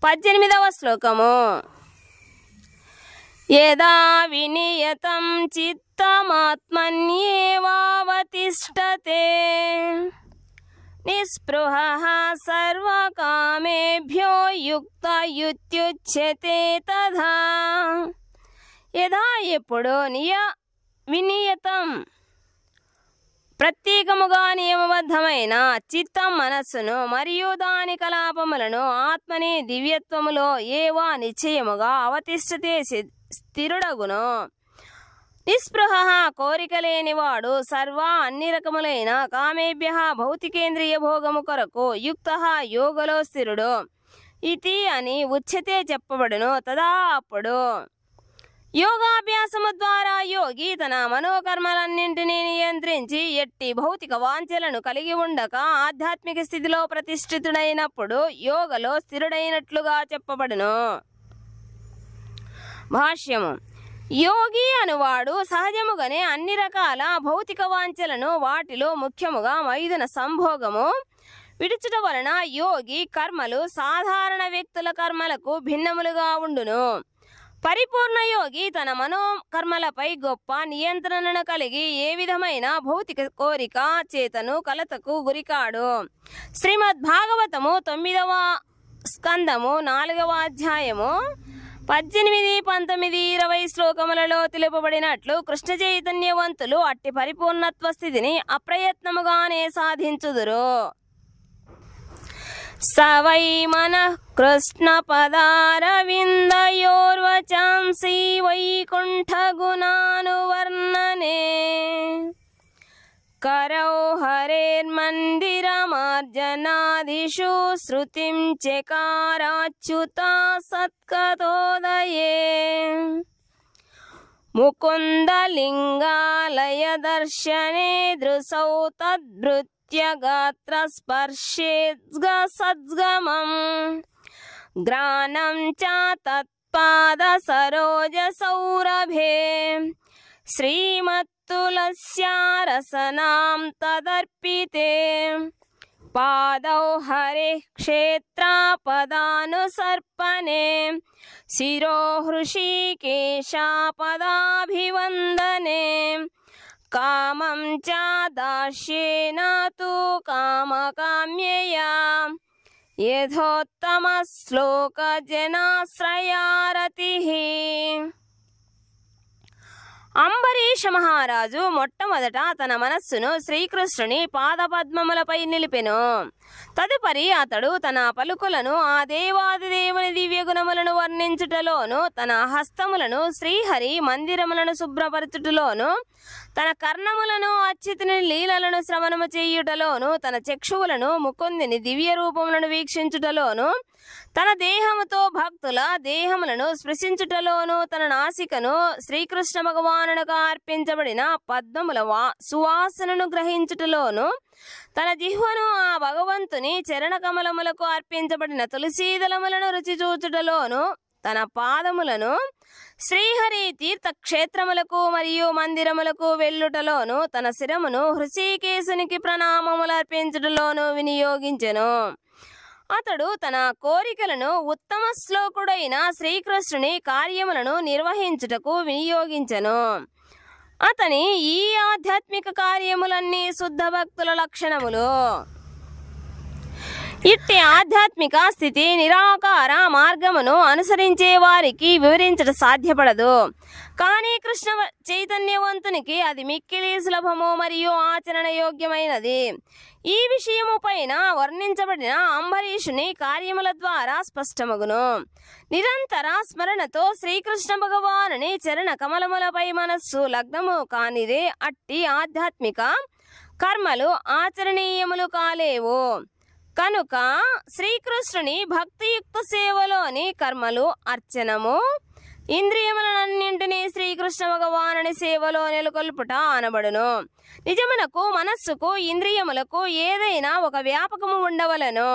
18వ శ్లోకము. యదా వినియతం చిత్తమాత్మన్యేవావతిష్ఠతే నిస్పృహః సర్వకామేభ్యో యుక్త యుత్యుచ్యతే తథా. యదా ఎప్పుడు వినియతం ప్రత్యేకముగా నియమబద్ధమైన చిత్తం మనస్సును మరియు దాని కలాపములను ఆత్మని దివ్యత్వములో ఏవా నిశ్చయముగా అవతిష్ఠతే స్థిరుడగును. నిస్పృహ కోరిక లేనివాడు అన్ని రకములైన కామేభ్య భౌతికేంద్రియ భోగము కొరకు యుక్త యోగలో స్థిరుడు ఇతి అని ఉచ్యతే చెప్పబడును. తదా అప్పుడు యోగాభ్యాసము ద్వారా యోగి తన మనోకర్మలన్నింటినీ నియంత్రించి ఎట్టి భౌతిక వాంఛలను కలిగి ఉండక ఆధ్యాత్మిక స్థితిలో ప్రతిష్ఠితుడైనప్పుడు యోగలో స్థిరుడైనట్లుగా చెప్పబడును. భాష్యము. యోగి అనువాడు సహజముగానే అన్ని రకాల భౌతిక వాంఛలను, వాటిలో ముఖ్యముగా మైదున సంభోగము విడుచుట వలన యోగి కర్మలు సాధారణ వ్యక్తుల కర్మలకు భిన్నములుగా ఉండును. పరిపూర్ణ యోగి తన మనోకర్మలపై గొప్ప నియంత్రణను కలిగి ఏ విధమైన భౌతిక కోరిక చేతను కలతకు గురికాడు. శ్రీమద్ భాగవతము 9వ స్కందము 4వ అధ్యాయము 18, 19, 20 శ్లోకములలో తెలుపబడినట్లు కృష్ణ చైతన్యవంతులు అట్టి పరిపూర్ణత్వ స్థితిని అప్రయత్నముగానే సాధించుదురు. సవై మనః కృష్ణ పదారవిందయోర్వచాంసి వైకుంఠ గుణానువర్ణనే కరౌ హరేర్మందిరమార్జనాదిషు శృతిం చకారాచ్యుతా సత్కతోదయే ముకుందలింగాలయ దర్శనే దృశౌ తద్భృత్యగాత్ర స్పర్శేజ్గ సద్గమం గ్రానం చ తత్పాద సరోజ సౌరభే శ్రీమత్తులస్యారసనాం తదర్పితే పాదౌ హరిః క్షేత్రాపదానుసర్పణే శిరో హృషీకేశాపదాభివందనే కామం చ దాస్యేన తు కామకామ్యయా యథోత్తమ శ్లోక జనాశ్రయారతిః. అంబరీష మహారాజు మొట్టమొదట తన మనస్సును శ్రీకృష్ణుని పాదపద్మములపై నిలిపెను. తదుపరి అతడు తన పలుకులను ఆ దేవాదిదేవుని దివ్య గుణములను వర్ణించుటలోను, తన హస్తములను శ్రీహరి మందిరములను శుభ్రపరచుటలోను, తన కర్ణములను అచ్యుతుని లీలలను శ్రవణము చేయుటలోను, తన చక్షువులను ముకుందిని దివ్య రూపములను వీక్షించుటలోను, తన దేహముతో భక్తుల దేహములను స్పృశించుటలోను, తన నాసికను శ్రీకృష్ణ భగవానునికి అర్పించబడిన పద్మముల సువాసనను గ్రహించుటలోను, తన జిహ్వను ఆ భగవంతుని చరణ కమలములకు అర్పించబడిన తులసీదళములను రుచి చూచుటలోను, తన పాదములను శ్రీహరి తీర్థక్షేత్రములకు మరియు మందిరములకు వెళ్ళుటలోను, తన శిరమును హృషీకేశునికి ప్రణామములు అర్పించుటలోను వినియోగించెను. అతడు తన కోరికలను ఉత్తమ శ్లోకుడైన శ్రీకృష్ణుని కార్యములను నిర్వహించుటకు వినియోగించెను. అతని ఈ ఆధ్యాత్మిక కార్యములన్నీ శుద్ధ భక్తుల లక్షణములు. ఇట్టి ఆధ్యాత్మిక స్థితి నిరాకార మార్గమును అనుసరించే వారికి వివరించట సాధ్యపడదు. కానీ కృష్ణ చైతన్యవంతునికి అది మిక్కిలి సులభము మరియు ఆచరణ యోగ్యమైనది. ఈ విషయము పైన వర్ణించబడిన అంబరీషుని కార్యముల ద్వారా స్పష్టమగును. నిరంతర స్మరణతో శ్రీకృష్ణ భగవానుని చరణ కమలములపై మనస్సు లగ్నము కానిదే అట్టి ఆధ్యాత్మిక కర్మలు ఆచరణీయములు కాలేవు. కనుక శ్రీకృష్ణుని భక్తియుక్త సేవలోని కర్మలు అర్చనము, ఇంద్రియములన్నింటినీ శ్రీకృష్ణ భగవానుని సేవలో నెలకొల్పుట అనబడును. నిజమునకు మనస్సుకు ఇంద్రియములకు ఏదైనా ఒక వ్యాపకము ఉండవలను.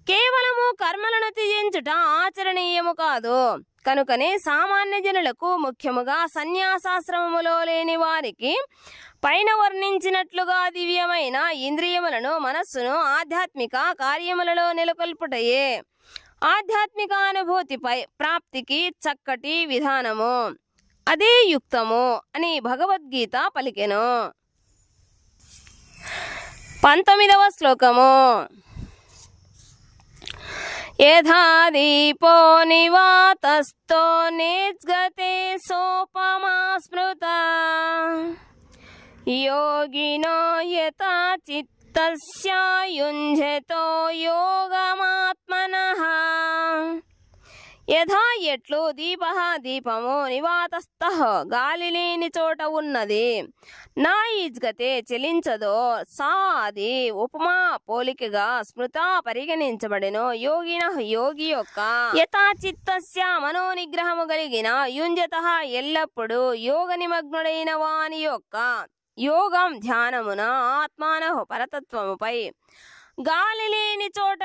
కేవలము కర్మలను త్యజించుట ఆచరణీయము కాదు. కనుకనే సామాన్య జనులకు, ముఖ్యముగా సన్యాసాశ్రమములో లేని వారికి పైన వర్ణించినట్లుగా దివ్యమైన ఇంద్రియములను, మనస్సును ఆధ్యాత్మిక కార్యములలో నెలకొల్పుటయే ఆధ్యాత్మిక అనుభూతిపై ప్రాప్తికి చక్కటి విధానము, అదే యుక్తము అని భగవద్గీత పలికెను. 19వ శ్లోకము. యథా దీపో నివాతస్థో నేజ్గతే సోపమా స్మృతా యోగినో యథా చిత్తస్య యుంజతో యోగమాత్మనః. యథా ఎట్లు దీపః దీపము నివాతస్థః గాలి లేని చోట ఉన్నది, నా ఈజ్గతే చెలించదో సా అది ఉపమా పోలికగా స్మృత పరిగణించబడెను. యోగినః యోగి యొక్క యథా చిత్తస్య మనోనిగ్రహము కలిగిన యుంజతః ఎల్లప్పుడూ యోగ నిమగ్నుడైన వాని యొక్క యోగం ధ్యానమున ఆత్మానః పరతత్వముపై గాలి లేని చోట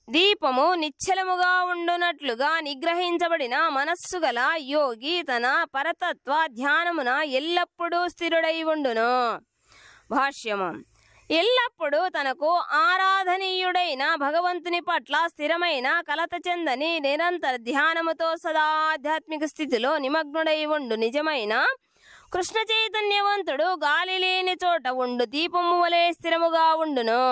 దీపము నిశ్చలముగా ఉండునట్లుగా నిగ్రహించబడిన మనస్సు గల యోగి తన పరతత్వ ధ్యానమున ఎల్లప్పుడూ స్థిరుడై ఉండును. భాష్యము. ఎల్లప్పుడూ తనకు ఆరాధనీయుడైన భగవంతుని పట్ల స్థిరమైన కలత చెందని నిరంతర ధ్యానముతో సదా ఆధ్యాత్మిక స్థితిలో నిమగ్నుడై ఉండు నిజమైన కృష్ణ చైతన్యవంతుడు గాలి లేని చోట ఉండు దీపము వలె స్థిరముగా ఉండును.